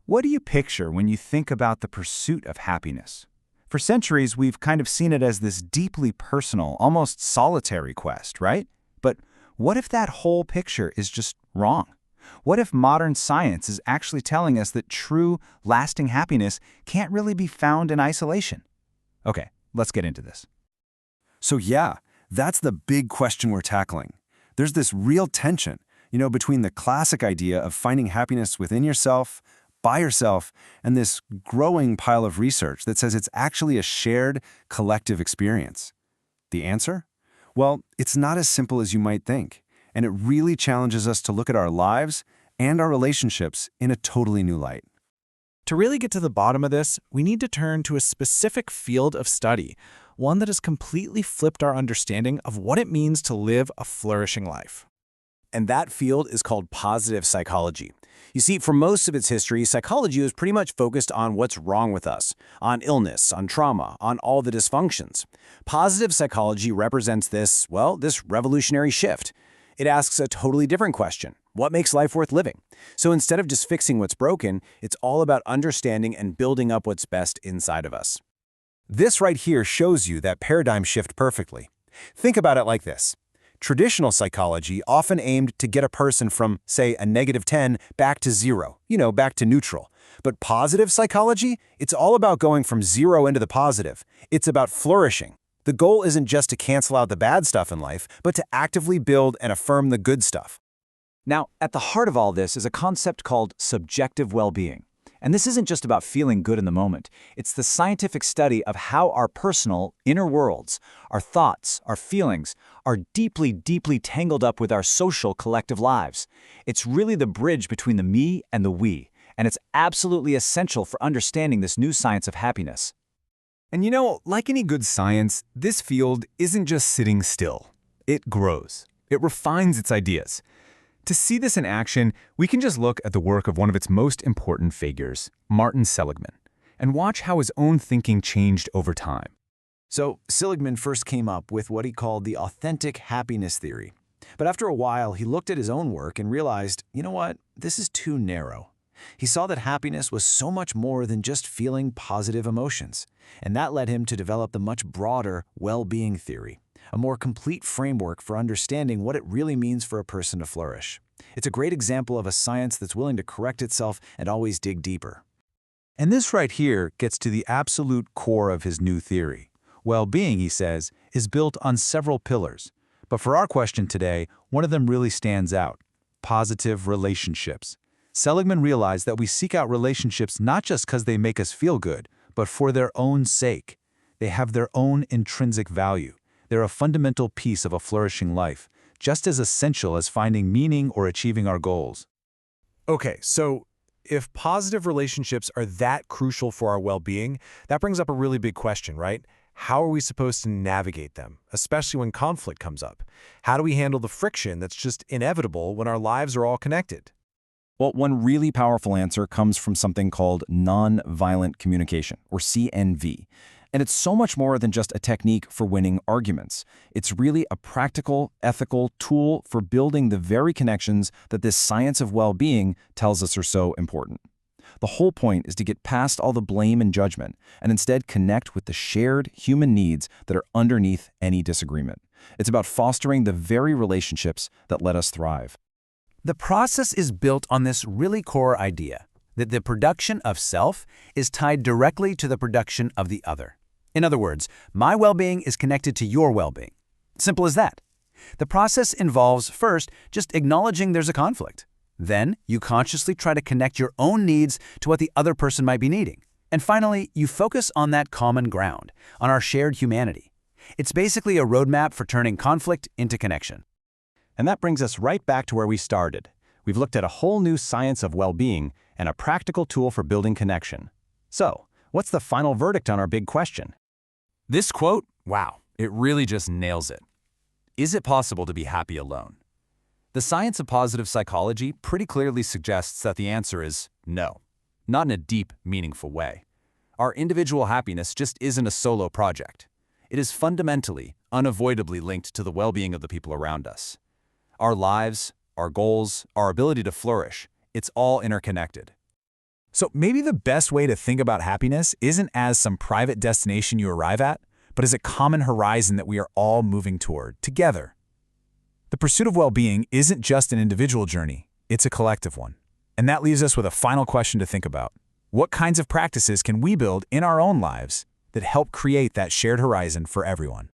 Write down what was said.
What do you picture when you think about the pursuit of happiness? For centuries, we've kind of seen it as this deeply personal, almost solitary quest, right? But what if that whole picture is just wrong? What if modern science is actually telling us that true, lasting happiness can't really be found in isolation? Okay, let's get into this. So yeah, that's the big question we're tackling. There's this real tension, between the classic idea of finding happiness within yourself, by yourself, and this growing pile of research that says it's actually a shared, collective experience. The answer? Well, it's not as simple as you might think, and it really challenges us to look at our lives and our relationships in a totally new light. To really get to the bottom of this, we need to turn to a specific field of study, one that has completely flipped our understanding of what it means to live a flourishing life. And that field is called positive psychology. You see, for most of its history, psychology was pretty much focused on what's wrong with us, on illness, on trauma, on all the dysfunctions. Positive psychology represents this revolutionary shift. It asks a totally different question. What makes life worth living? So instead of just fixing what's broken, it's all about understanding and building up what's best inside of us. This right here shows you that paradigm shift perfectly. Think about it like this. Traditional psychology often aimed to get a person from, say, a -10 back to 0, back to neutral. But positive psychology, it's all about going from 0 into the positive. It's about flourishing. The goal isn't just to cancel out the bad stuff in life, but to actively build and affirm the good stuff. Now, at the heart of all this is a concept called subjective well-being. And this isn't just about feeling good in the moment. It's the scientific study of how our personal, inner worlds, our thoughts, our feelings, are deeply, deeply tangled up with our social, collective lives. It's really the bridge between the me and the we, and it's absolutely essential for understanding this new science of happiness. And like any good science, this field isn't just sitting still. It grows. It refines its ideas. To see this in action, we can just look at the work of one of its most important figures, Martin Seligman, and watch how his own thinking changed over time. So Seligman first came up with what he called the authentic happiness theory. But after a while, he looked at his own work and realized, this is too narrow. He saw that happiness was so much more than just feeling positive emotions. And that led him to develop the much broader well-being theory, a more complete framework for understanding what it really means for a person to flourish. It's a great example of a science that's willing to correct itself and always dig deeper. And this right here gets to the absolute core of his new theory. Well-being, he says, is built on several pillars. But for our question today, one of them really stands out: positive relationships. Seligman realized that we seek out relationships not just because they make us feel good, but for their own sake. They have their own intrinsic value. They're a fundamental piece of a flourishing life, just as essential as finding meaning or achieving our goals. Okay, so if positive relationships are that crucial for our well-being, that brings up a really big question, right? How are we supposed to navigate them, especially when conflict comes up? How do we handle the friction that's just inevitable when our lives are all connected? Well, one really powerful answer comes from something called nonviolent communication, or CNV. And it's so much more than just a technique for winning arguments. It's really a practical, ethical tool for building the very connections that this science of well-being tells us are so important. The whole point is to get past all the blame and judgment and instead connect with the shared human needs that are underneath any disagreement. It's about fostering the very relationships that let us thrive. The process is built on this really core idea that the production of self is tied directly to the production of the other. In other words, my well-being is connected to your well-being. Simple as that. The process involves, first, just acknowledging there's a conflict. Then, you consciously try to connect your own needs to what the other person might be needing. And finally, you focus on that common ground, on our shared humanity. It's basically a roadmap for turning conflict into connection. And that brings us right back to where we started. We've looked at a whole new science of well-being and a practical tool for building connection. So, what's the final verdict on our big question? This quote, wow, it really just nails it. Is it possible to be happy alone? The science of positive psychology pretty clearly suggests that the answer is no, not in a deep, meaningful way. Our individual happiness just isn't a solo project. It is fundamentally, unavoidably linked to the well-being of the people around us. Our lives, our goals, our ability to flourish, it's all interconnected. So maybe the best way to think about happiness isn't as some private destination you arrive at, but as a common horizon that we are all moving toward, together. The pursuit of well-being isn't just an individual journey, it's a collective one. And that leaves us with a final question to think about. What kinds of practices can we build in our own lives that help create that shared horizon for everyone?